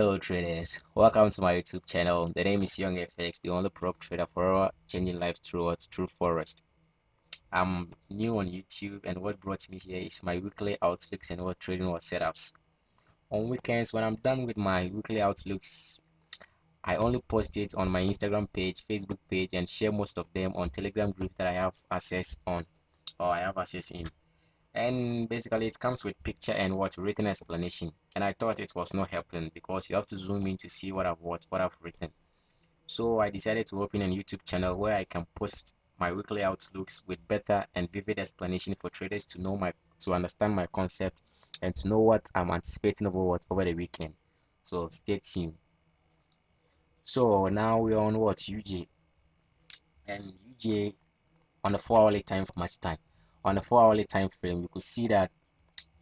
Hello traders, welcome to my YouTube channel. The name is Young FX, the only prop trader for changing life through Forex. I'm new on YouTube, and what brought me here is my weekly outlooks and what trading or setups. On weekends, when I'm done with my weekly outlooks, I only post it on my Instagram page, Facebook page, and share most of them on Telegram group that I have access on, or I have access in. And basically it comes with picture and what written explanation, and I thought it was not helping because you have to zoom in to see what I've written. So I decided to open a YouTube channel where I can post my weekly outlooks with better and vivid explanation for traders to understand my concept and to know what I'm anticipating over the weekend. So stay tuned. So now we're on what UJ, and UJ on the 4 hourly time for much time. On the 4 hourly time frame, you could see that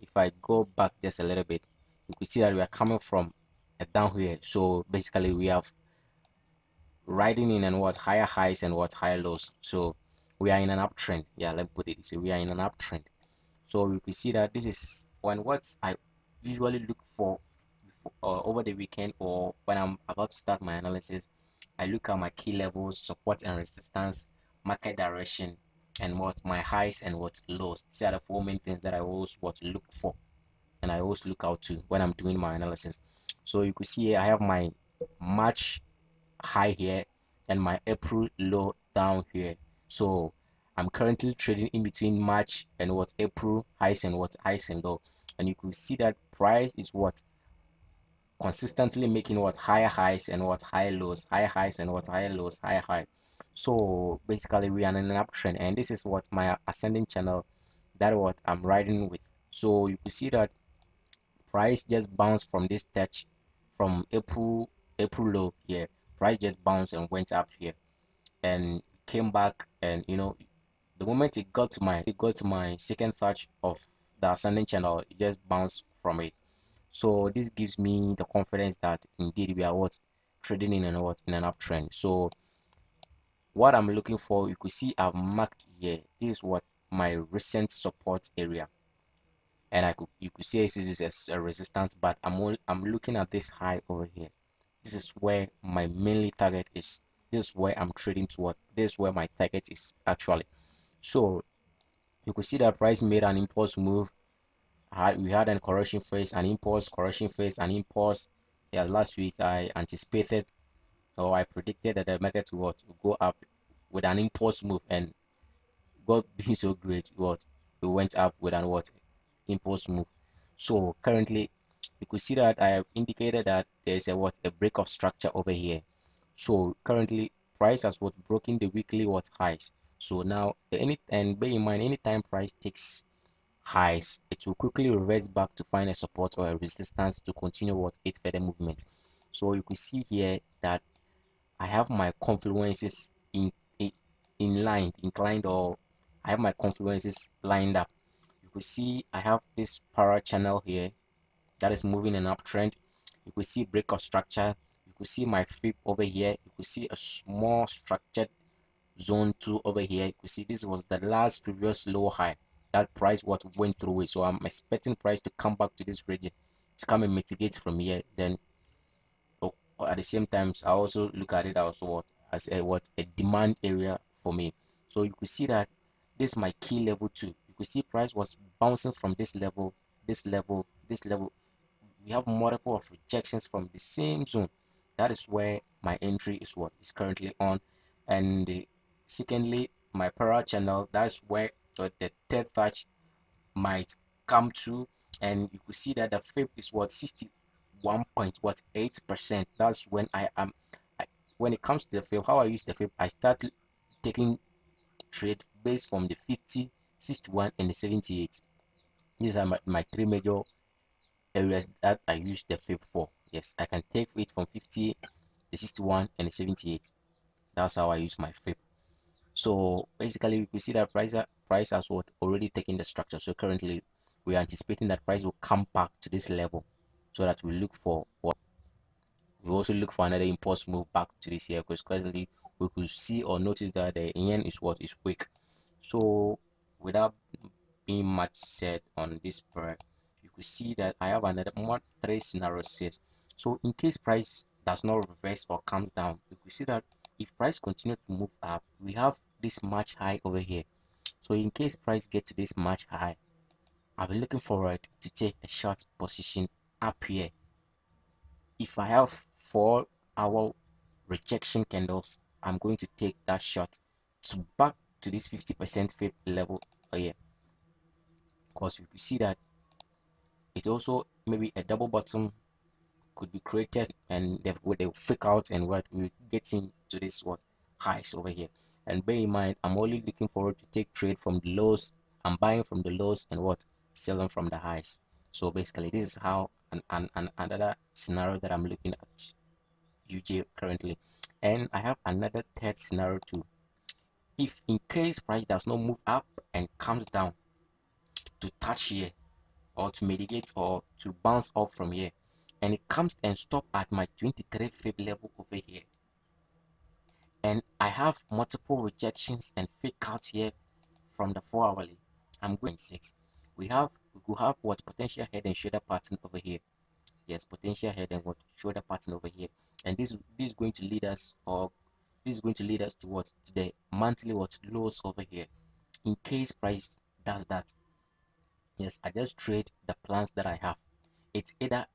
if I go back just a little bit, you could see that we are coming from a down here. So basically we have riding in and what higher highs and what higher lows. So we are in an uptrend. Yeah, let me put it this way. We are in an uptrend. So we could see that this is when what I usually look for over the weekend, or when I'm about to start my analysis. I look at my key levels, support and resistance, market direction, and what my highs and what lows. These are the four main things that I always what look for and I always look out to when I'm doing my analysis. So you could see here I have my March high here and my April low down here. So I'm currently trading in between March and what April highs and what highs and low. And you could see that price is what consistently making what higher highs and what higher lows, higher highs and what higher lows, higher high. So basically we are in an uptrend, and this is what my ascending channel, that what I'm riding with. So you could see that price just bounced from this touch from April low here. Price just bounced and went up here and came back, and the moment it got to my second touch of the ascending channel, it just bounced from it. So this gives me the confidence that indeed we are what trading in an uptrend. So what I'm looking for, you could see I've marked here. This is what my recent support area, and you could say this is a resistance, but I'm looking at this high over here. This is where my mainly target is. This is where I'm trading toward. This is where my target is actually. So you could see that price made an impulse move. We had a correction phase, an impulse, correction phase, an impulse. Yeah, last week I anticipated, or I predicted that the market would go up with an impulse move, and God being so great, it went up with an what impulse move. So currently you could see that I have indicated that there's a break of structure over here. So currently price has what broken the weekly what highs. So now and bear in mind, anytime price takes highs, it will quickly reverse back to find a support or a resistance to continue what its further movement. So you could see here that I have my confluences in line, inclined, or I have my confluences lined up. You could see I have this para channel here that is moving an uptrend. You could see break of structure. You could see my flip over here. You could see a small structured zone 2 over here. You could see this was the last previous low high that price what went through it. So I'm expecting price to come back to this region to come and mitigate from here. Then at the same time, I also look at it also as a demand area for me. So you could see that this is my key level too. You could see price was bouncing from this level, this level, this level. We have multiple of rejections from the same zone. That is where my entry is what is currently on. And secondly, my parallel channel, that's where the third touch might come to, and you could see that the fib is what 61.8%. That's when when it comes to the fib, how I use the fib, I start taking trade based from the 50, 61 and the 78. These are my three major areas that I use the fib for. Yes, I can take it from 50, the 61 and the 78. That's how I use my fib. So basically, we could see that price has what already taken the structure. So currently, we are anticipating that price will come back to this level, so that we look for what we also look for another impulse move back to this here, because currently we could see or notice that the yen is what is weak. So without being much said on this pair, you could see that I have another more three scenarios here. So in case price does not reverse or comes down, you could see that if price continue to move up, we have this March high over here. So in case price get to this March high, I'll be looking forward to take a short position up here. If I have 4 hour rejection candles, I'm going to take that shot to back to this 50% fib level here, because you can see that it also maybe a double bottom could be created, and they'll fake out, and what we getting to this what highs over here. And bear in mind, I'm only looking forward to take trade from the lows. I'm buying from the lows and what selling from the highs. So basically this is how another scenario that I'm looking at UJ currently. And I have another third scenario too. If in case price does not move up and comes down to touch here, or to mitigate or to bounce off from here, and it comes and stop at my 23 fib level over here, and I have multiple rejections and fake outs here from the 4 hourly, I'm going 6. We could have what potential head and shoulder pattern over here. Yes, potential head and what shoulder pattern over here. And this is going to lead us, or this is going to lead us to what, to the monthly what lows over here. In case price does that, yes, I just trade the plans that I have. It's either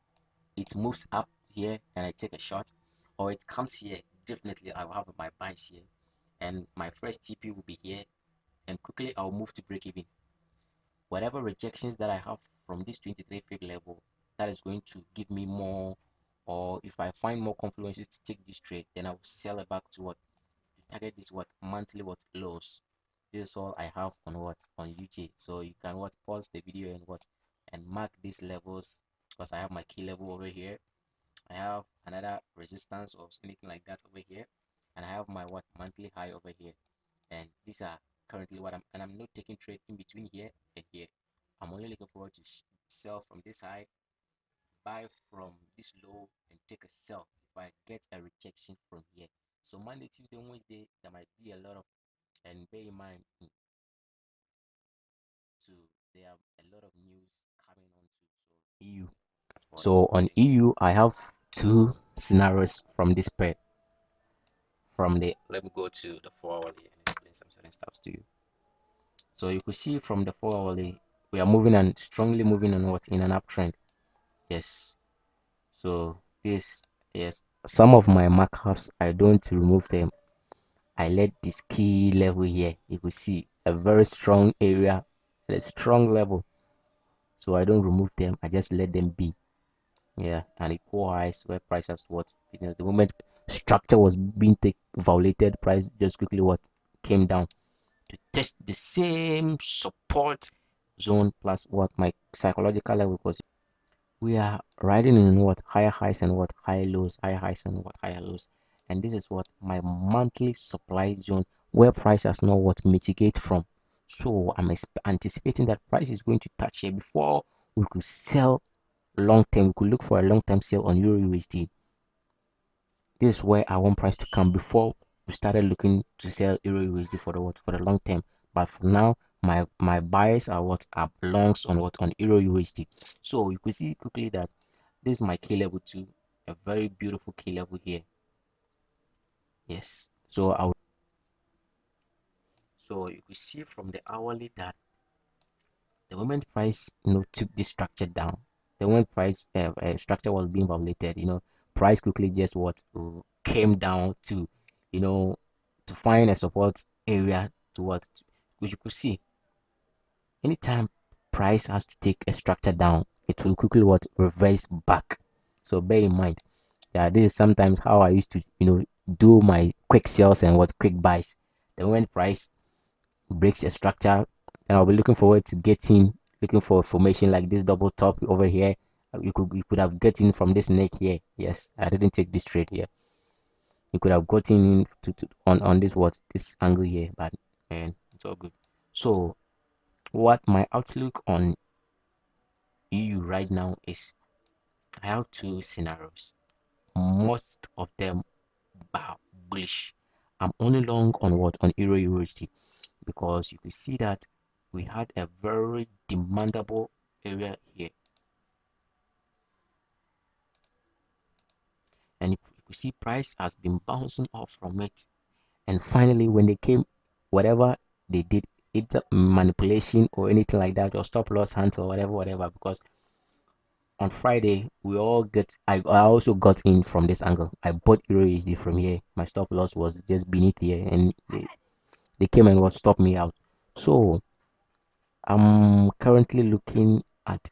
it moves up here and I take a shot, or it comes here. Definitely I will have my buys here, and my first TP will be here, and quickly I'll move to break even. Whatever rejections that I have from this 23 fib level, that is going to give me more, or if I find more confluences to take this trade, then I will sell it back to what, to target this what monthly what lows. This is all I have on what, on UJ. So you can what, pause the video and what, and mark these levels, because I have my key level over here. I have another resistance or anything like that over here, and I have my what monthly high over here. And these are currently what I'm not taking trade in between here and here. I'm only looking forward to sell from this high, buy from this low, and take a sell if I get a rejection from here. So Monday, Tuesday, Wednesday, there might be a lot of, and bear in mind too, there are a lot of news coming on too. So EU. So on EU, I have two scenarios from this pair. From the, let me go to the 4 hourly and explain some certain stuff to you. So you could see from the 4 hourly, we are moving and strongly moving on what, in an uptrend. Yes. So this, yes, some of my markups, I don't remove them. I let this key level here, you could see a very strong area, a strong level. So I don't remove them, I just let them be. Yeah, and equal highs where price has what, you know, the moment structure was being violated, price just quickly what came down to test the same support zone plus what my psychological level was. We are riding in what higher highs and what higher lows, higher highs and what higher lows, and this is what my monthly supply zone where price has not what mitigate from. So I'm anticipating that price is going to touch here before we could sell long term. We could look for a long term sale on Euro USD. This is where I want price to come before we started looking to sell Euro USD for the what, for the long term. But for now, my buyers are what, are longs on what, on Euro USD. So you can see quickly that this is my key level 2, a very beautiful key level here. Yes. So you can see from the hourly that the moment price, took this structure down, the moment price structure was being violated, price quickly just what, came down to, you know to find a support area to what, which you could see anytime price has to take a structure down, it will quickly what, reverse back. So bear in mind, yeah, this is sometimes how I used to, do my quick sales and what, quick buys. The moment price breaks a structure, and I'll be looking forward to getting, looking for formation like this double top over here. You could have gotten from this neck here. Yes, I didn't take this trade here. You could have gotten on this what, this angle here, but man, it's all good. So what my outlook on EU right now is, I have two scenarios. Most of them are bullish. I'm only long on what, on Euro USD, because you could see that we had a very demandable area here. and you could see price has been bouncing off from it. And finally, when they came, whatever they did, it's manipulation or anything like that, or stop loss hunt or whatever, because on Friday we all get I also got in from this angle. I bought Euro USD from here. My stop loss was just beneath here, and they came and was stop me out. So I'm currently looking at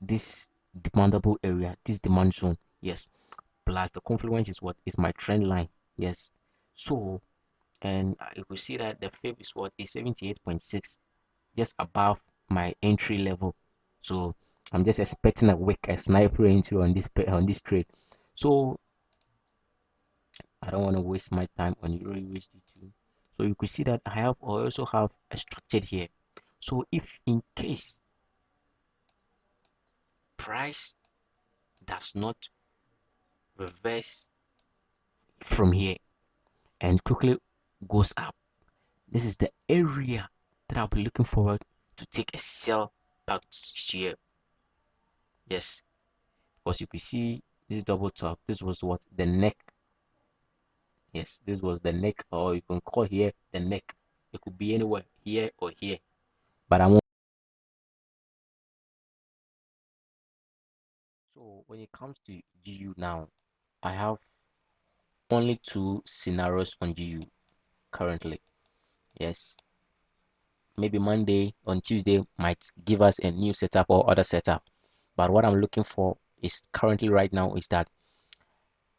this demandable area, this demand zone. Yes, plus the confluence is what is my trend line. Yes, so and you will see that the fib is what is 78.6, just above my entry level. So I'm just expecting a sniper entry on this trade. So I don't want to waste my time on Euro USD2. So you could see that I also have a structured here. So if in case price does not reverse from here and quickly goes up, this is the area that I'll be looking forward to take a sell back here. Yes, because you could see this double top. This was what the neck. Yes, this was the neck, or you can call here the neck. It could be anywhere, here or here. But I won't. So when it comes to GU now, I have only two scenarios on GU currently. Yes, maybe Monday on Tuesday might give us a new setup or other setup. But what I'm looking for is currently right now is that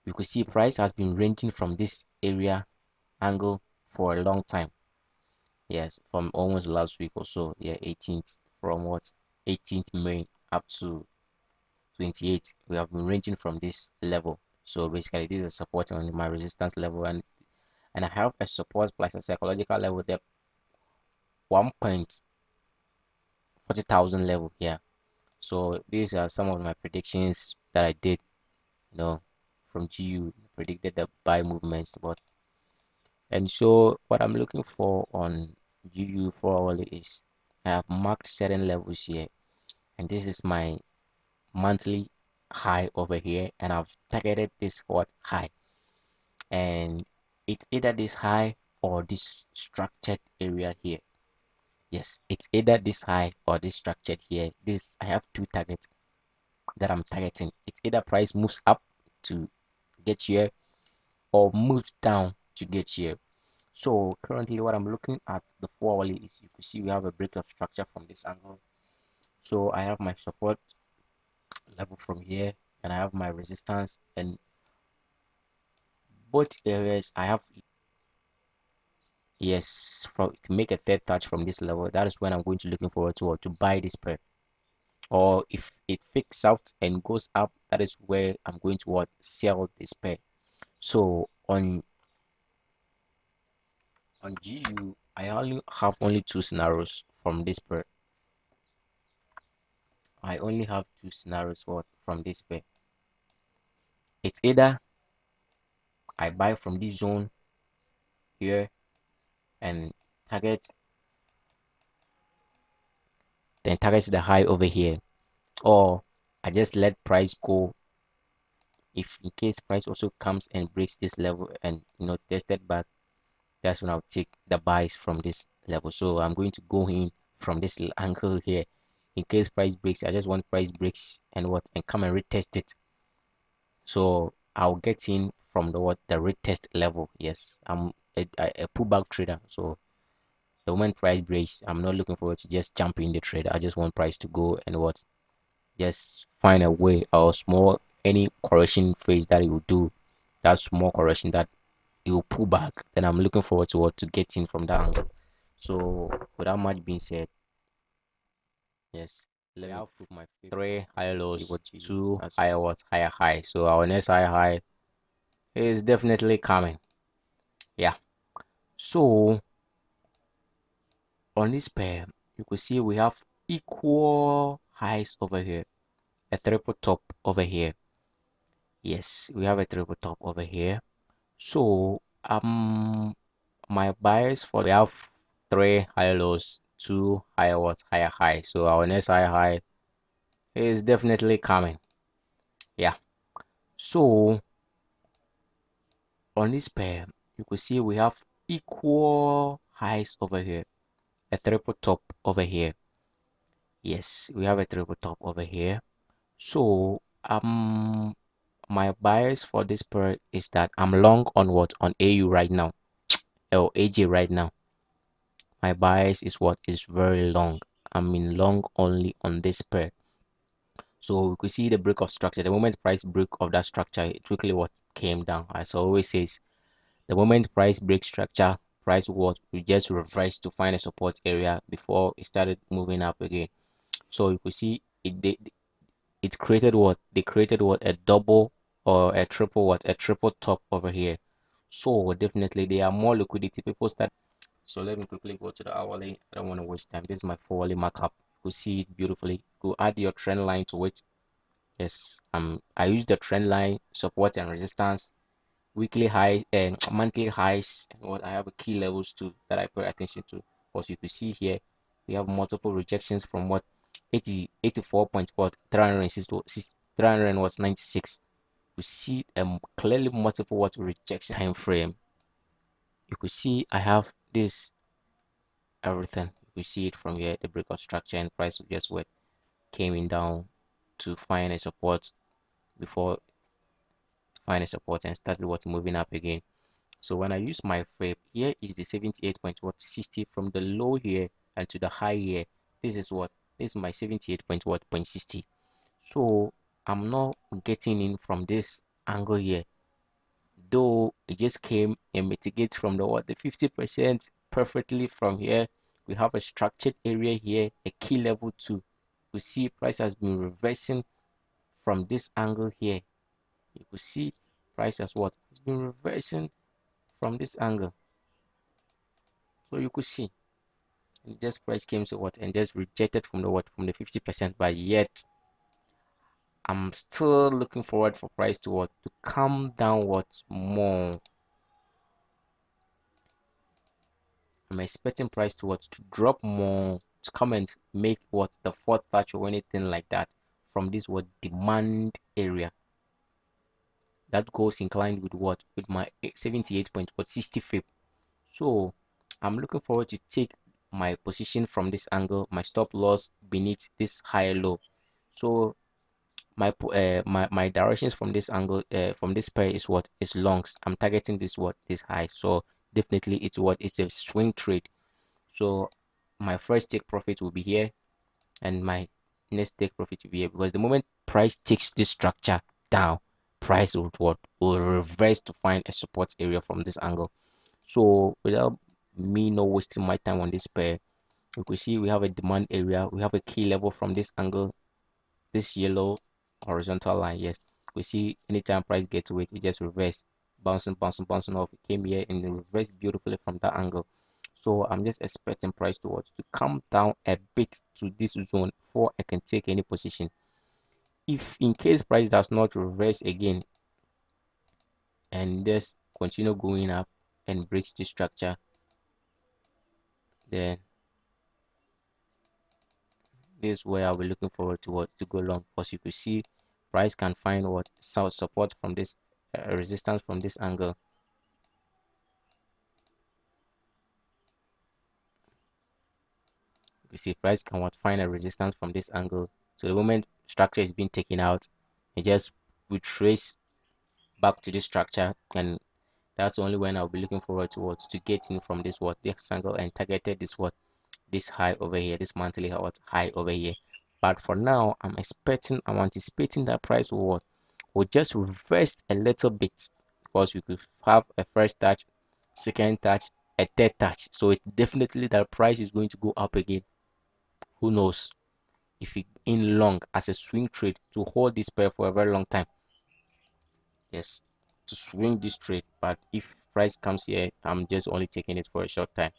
you could see price has been ranging from this area angle for a long time. Yes, from almost last week or so. Yeah, 18th, from what 18th May up to 28th, we have been ranging from this level. So basically this is support on my resistance level, and I have a support plus a psychological level there, 1.40,000 level here. So these are some of my predictions that I did, you know, from GU, predicted the buy movements. But and so what I'm looking for on GU for hourly is I have marked certain levels here, and this is my monthly high over here, and I've targeted this what high, and it's either this high or this structured area here. Yes, it's either this high or this structured here. This I have two targets that I'm targeting. It's either price moves up to get here or moves down to get here. So currently what I'm looking at the 4 hourly is, you can see we have a break of structure from this angle. So I have my support level from here, and I have my resistance, and both areas I have. Yes, for to make a third touch from this level, that is when I'm going to looking forward to, or to buy this pair. Or if it fakes out and goes up, that is where I'm going to what sell this pair. So on GU, I only have only two scenarios from this pair. I only have two scenarios what from this pair. It's either I buy from this zone here and target, then target the high over here, or I just let price go. If in case price also comes and breaks this level and tested back, that's when I'll take the buys from this level. So I'm going to go in from this angle here. In case price breaks, I just want price breaks and what, and come and retest it. So I'll get in from the retest level. Yes, I'm a pullback trader. So the moment price breaks, I'm not looking forward to just jump in the trade. I just want price to go and what, just find a way or small any correction phase that it will do, that small correction that it will pull back, then I'm looking forward to what, to get in from that angle. So without much being said, yes, let me put my three higher lows, two higher what, higher high. So our next higher high is definitely coming. Yeah, so on this pair you could see we have equal highs over here, a triple top over here. Yes, we have a triple top over here. So my bias for, we have three higher lows, two higher what, higher high. So our next higher high is definitely coming. Yeah, So on this pair, you could see we have equal highs over here, a triple top over here. Yes, we have a triple top over here. So my bias for this pair is that I'm long on what, on AU right now, or AJ right now. My bias is what, is very long. I'm in long only on this pair. So we could see the break of structure. The moment price break of that structure, it quickly what came down. As I always says, the moment price break structure, price what we just reverse to find a support area before it started moving up again. So you could see it created what, they created what, a double or a triple what, a triple top over here. So definitely there are more liquidity. People start. So let me quickly go to the hourly. I don't want to waste time. This is my 4 hourly markup. You see it beautifully. Go add your trend line to it. Yes, I use the trend line, support and resistance, weekly high and monthly highs, and what I have a key levels too that I pay attention to. As you can see here, we have multiple rejections from what, 80 84 point what, 306 300 was 96. You see clearly multiple what rejection time frame. You could see I have this everything. You see it from here, the breakout structure and price just what came in down to find a support before find a support and started what, moving up again. So when I use my frame, here is the 78.60 from the low here and to the high here. This is what, this is my 78.60. So I'm not getting in from this angle here, though it just came and mitigate from the what, the 50% perfectly from here. We have a structured area here, a key level 2. We see price has been reversing from this angle here. You could see price has what, has been reversing from this angle. So you could see and just price came to what and just rejected from the what, from the 50%, but yet I'm still looking forward for price to what, to come down what more. I'm expecting price to what, to drop more, to come and make what, the fourth touch or anything like that from this what, demand area that goes inclined with what, with my 78.60 So I'm looking forward to take my position from this angle, my stop loss beneath this higher low. So my directions from this angle, from this pair is what, is longs. I'm targeting this what, this high. So definitely it's what, it's a swing trade. So my first take profit will be here, and my next take profit will be here, because the moment price takes this structure down, price will what, will reverse to find a support area from this angle. So without me not wasting my time on this pair, you could see we have a demand area, we have a key level from this angle, this yellow horizontal line. Yes, we see anytime price get to it, it just reverse, bouncing off. It came here and then reversed beautifully from that angle. So I'm just expecting price towards to come down a bit to this zone before I can take any position. If in case price does not reverse again and just continue going up and breaks the structure, then this is where I'll be looking forward to what, to go long, because you could see price can find what, support from this, resistance from this angle. You see price can what, find a resistance from this angle. So the moment structure is being taken out, it just retrace back to this structure, and that's only when I'll be looking forward to what, to get in from this what, this angle, and targeted this what, this high over here, this monthly what, high over here. But for now, I'm anticipating that price will what, will just reverse a little bit, because we could have a first touch, second touch, a third touch. So it definitely, that price is going to go up again. Who knows, if it in long as a swing trade to hold this pair for a very long time. Yes, to swing this trade. But if price comes here, I'm just only taking it for a short time.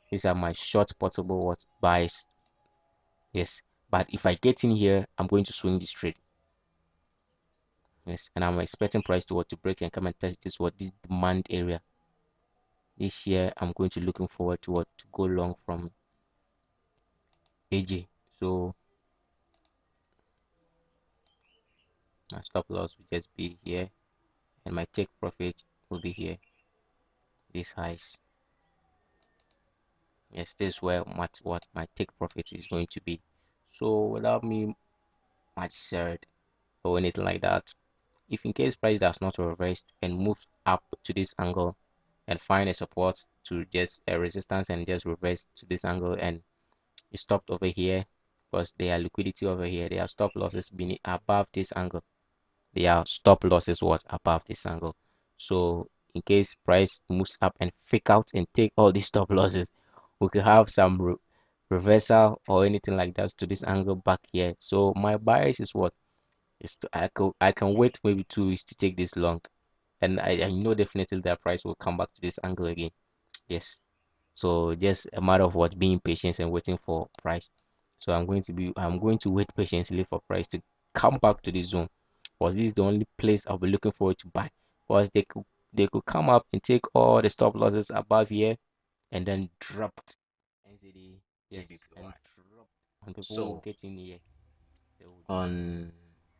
These are my short portable what, buys. Yes, but if I get in here, I'm going to swing this trade. Yes, and I'm expecting price to what, to break and come and test this what, this demand area. This year I'm going to looking forward to what, to go long from AJ. So My stop loss will just be here, and my take profit will be here. These highs. Yes, this is where what my take profit is going to be. So without me much shared or anything like that, if in case price does not reverse and move up to this angle and find a support to just a resistance and just reverse to this angle and it stopped over here, because there are liquidity over here, there are stop losses being above this angle, there are stop losses what above this angle. So in case price moves up and fake out and take all these stop losses, we could have some reversal or anything like that to this angle back here. So my bias is what is to, I can wait maybe 2 weeks to take this long, and I know definitely that price will come back to this angle again. Yes, so just a matter of what being patient and waiting for price. So I'm going to wait patiently for price to come back to this zone, because this is the only place I'll be looking forward to buy, because they could come up and take all the stop losses above here and then drop NZD. Yes, and drop, and people will get in here. They will on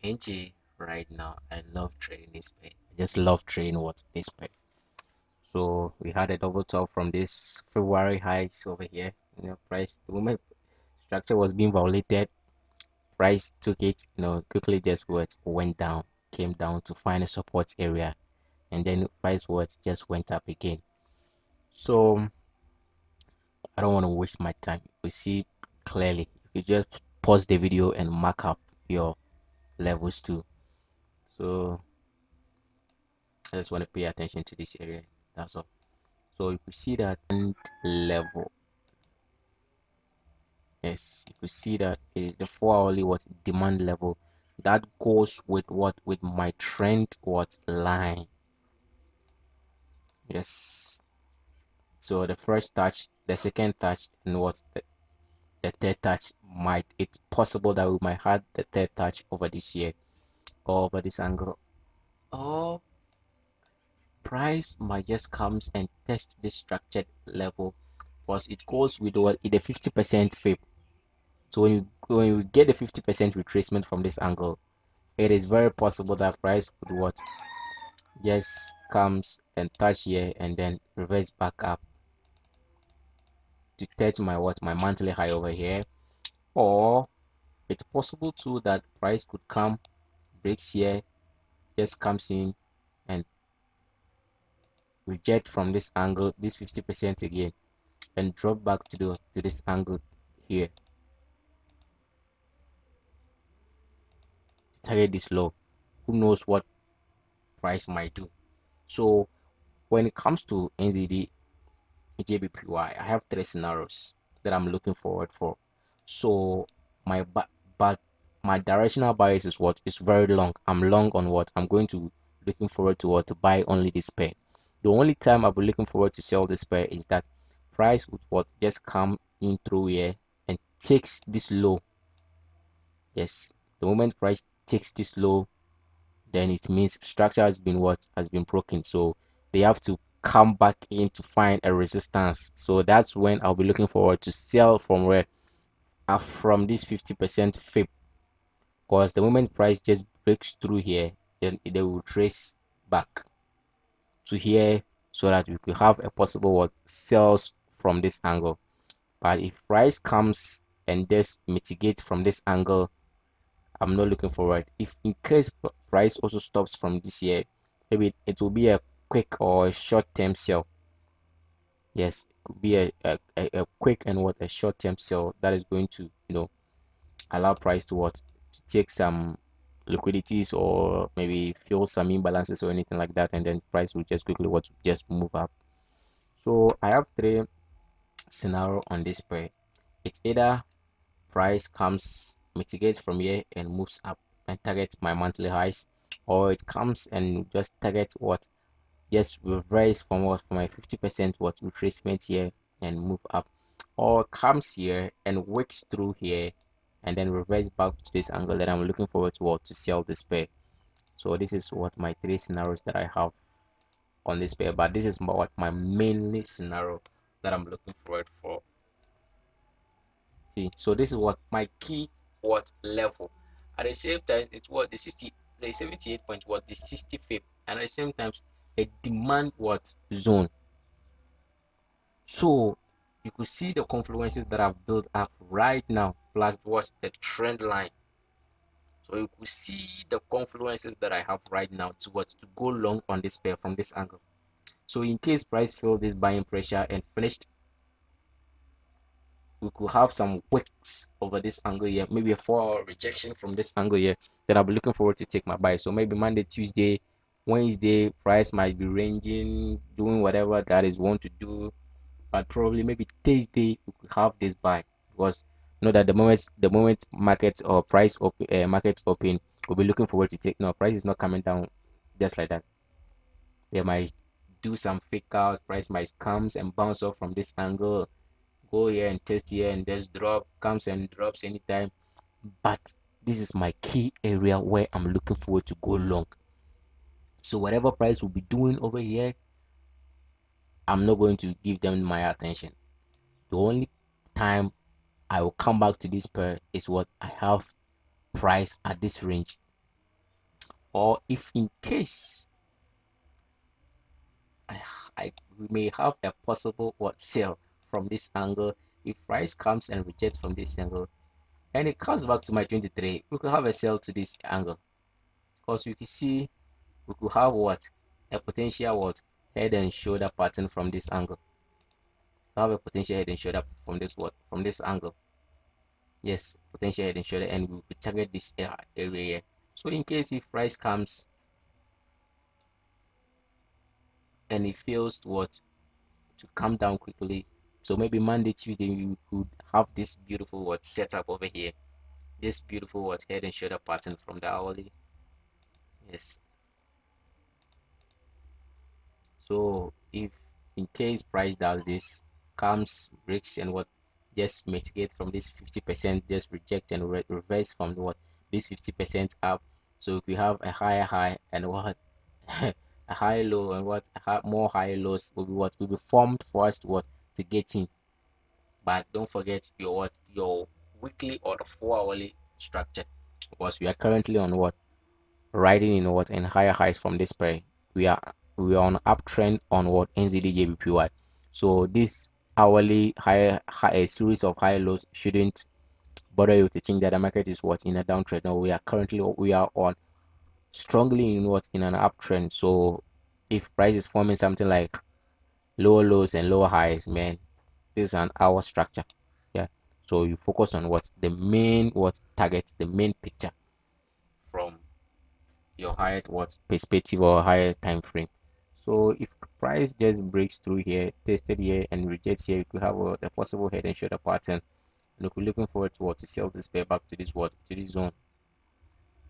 NG right now. I love trading this pair. I just love trading what this pair. So we had a double top from this February highs over here. Price, the moment structure was being violated, price took it, quickly just went down, came down to find a support area, and then price just went up again. So I don't want to waste my time. We see clearly. You just pause the video and mark up your levels too. So I just want to pay attention to this area. That's all. So if you see that level, yes, you could see that the 4 hourly what demand level that goes with what with my trend what line. Yes, so the first touch, the second touch, and what the third touch, might it's possible that we might have the third touch over this year or over this angle, or price might just comes and test this structured level, because it goes with what the 50% fib. So when you get the 50% retracement from this angle, it is very possible that price could what just comes and touch here and then reverse back up to touch my monthly high over here. Or it's possible too that price could come, breaks here, just comes in and reject from this angle, this 50% again, and drop back to this angle here to target this low. Who knows what price might do. So when it comes to NZD JBPY, I have 3 scenarios that I'm looking forward for. So my but my directional bias is what is very long. I'm long on what I'm going to looking forward to what to buy only this pair. The only time I'll be looking forward to sell this pair is that price would what just come in through here and takes this low. Yes, the moment price takes this low, then it means structure has been what has been broken. So they have to come back in to find a resistance. So that's when I'll be looking forward to sell from where from this 50% fib, because the moment price just breaks through here, then they will trace back to here, so that we could have a possible what sells from this angle. But if price comes and just mitigate from this angle, I'm not looking forward. If in case price also stops from this year, maybe it will be a quick or a short-term sell. Yes, it could be a quick and what a short-term sell that is going to allow price to what to take some liquidities or maybe fill some imbalances or anything like that, and then price will just quickly what just move up. So I have 3 scenario on this pair. It's either price comes mitigate from here and moves up and target my monthly highs, or it comes and just target what just reverse from what from my 50% what retracement here and move up, or comes here and wicks through here and then reverse back to this angle that I'm looking forward to what to sell this pair. So this is what my 3 scenarios that I have on this pair, but this is what my mainly scenario that I'm looking forward for. See, so this is what my key what level. At the same time, it's what the 60 the 78 point what the 65th, and at the same time a demand what zone. So you could see the confluences that have built up right now, plus what the trend line. So you could see the confluences that I have right now to go long on this pair from this angle. So in case price feel this buying pressure and finished, we could have some wicks over this angle here, maybe a 4 hour rejection from this angle here, that I'll be looking forward to take my buy. So maybe Monday, Tuesday, Wednesday, price might be ranging, doing whatever that is want to do, but probably maybe Thursday we could have this buy, because know that the moment market or price open, market open, we'll be looking forward to take. No, price is not coming down just like that. They might do some fake out, price might comes and bounce off from this angle, go here and test here and just drop, comes and drops anytime. But this is my key area where I'm looking forward to go long. So whatever price will be doing over here, I'm not going to give them my attention. The only time I will come back to this pair is what I have price at this range, or if in case I, we may have a possible what sell from this angle. If price comes and rejects from this angle and it comes back to my 23, we could have a sell to this angle, because you can see we could have what a potential what head and shoulder pattern from this angle. We have a potential head and shoulder from this what from this angle. Yes, potential head and shoulder, and we could target this area here. So in case if price comes and it fails to what to come down quickly, so maybe Monday, Tuesday we could have this beautiful what setup over here, this beautiful what head and shoulder pattern from the hourly. Yes, so if in case price does this, comes breaks and what just mitigate from this 50%, just reject and reverse from what this 50% up, so if we have a higher high and what a high low, and what more high lows will be what will be formed for us to what to get in. But don't forget your what your weekly or the 4 hourly structure, because we are currently on what riding in what and higher highs from this pair. We are on uptrend on what NZD. So this hourly high a series of high lows shouldn't bother you to think that the market is what in a downtrend. No, we are on strongly in what in an uptrend. So if price is forming something like lower lows and lower highs, man, this is an hour structure. Yeah. So you focus on what the main what target, the main picture from your higher what perspective or higher time frame. So if price just breaks through here, tested here and rejects here, you could have a possible head and shoulder pattern, and we're looking forward to what to sell this pair back to this what to this zone.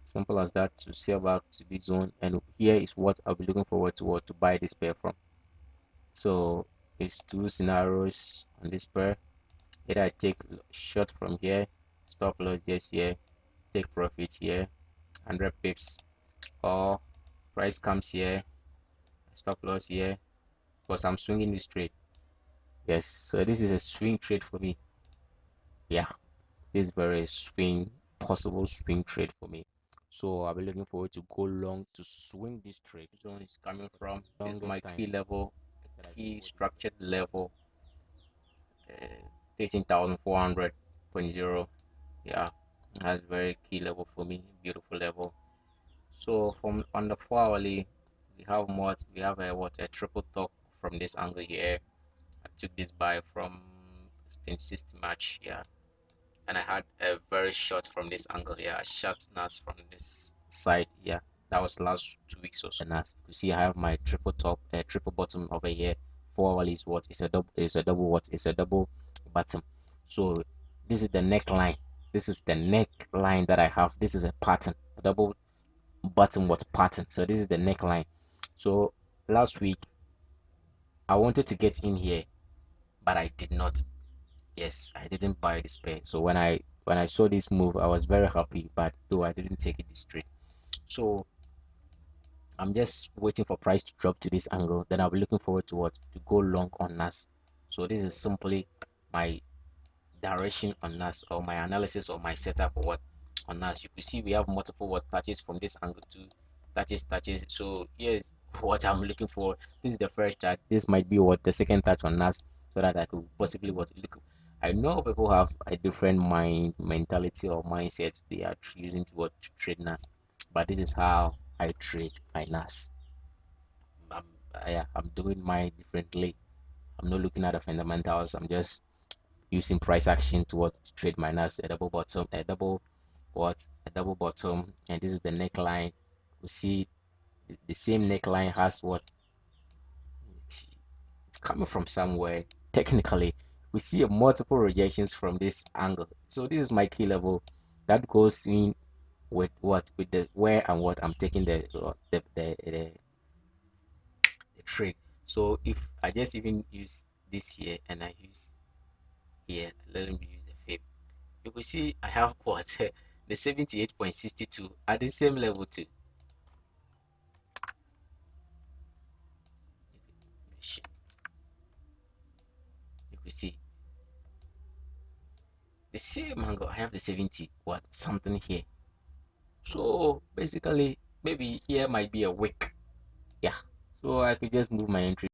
Simple as that, to sell back to this zone, and here is what I'll be looking forward to what to buy this pair from. So it's two scenarios on this pair. Either I take short from here, stop loss just here, take profit here, 100 pips, or price comes here, stop loss here, because I'm swinging this trade. Yes, so this is a swing trade for me. Yeah, this is very swing, possible swing trade for me. So I'll be looking forward to go long to swing this trade. This one is coming from is my key level, key structured level, 13,400.0. Yeah, that's very key level for me, beautiful level. So from on the 4 hourly, we have a what a triple top from this angle here. I took this buy from 26th March, yeah, and I had a very short from this angle here. I shot NAS from this side, yeah. That was last 2 weeks or so. NAS, you see, I have my triple top, triple bottom over here. 4 hourly is what is a double, is a double bottom. So this is the neckline. This is the neckline that I have. This is a pattern, a double bottom what pattern. So this is the neckline. So last week I wanted to get in here, but I did not. Yes, I didn't buy this pair. So when I saw this move, I was very happy, but though I didn't take it this trade. So I'm just waiting for price to drop to this angle, then I'll be looking forward to what to go long on NAS. So this is simply my direction on NAS, or my analysis or my setup or what on us. You could see we have multiple what touches from this angle too. Touches. So here's what I'm looking for. This is the first touch. This might be what the second touch on us, so that I could possibly what look. I know people have a different mentality or mindset they are using to what to trade NAS, but this is how I trade my NAS. I'm, I'm doing mine differently. I'm not looking at the fundamentals. I'm just using price action to what to trade minus a double bottom, a double bottom, and this is the neckline. We see the same neckline has what it's coming from somewhere. Technically, we see a multiple rejections from this angle. So this is my key level that goes in with what with the where and what I'm taking the trade. So if I just even use this here and I use here, let me use the fib. You will see I have what the 78.62 at the same level too. You could see the same angle. I have the 70 what something here. So basically, maybe here might be a wick. Yeah. So I could just move my entry.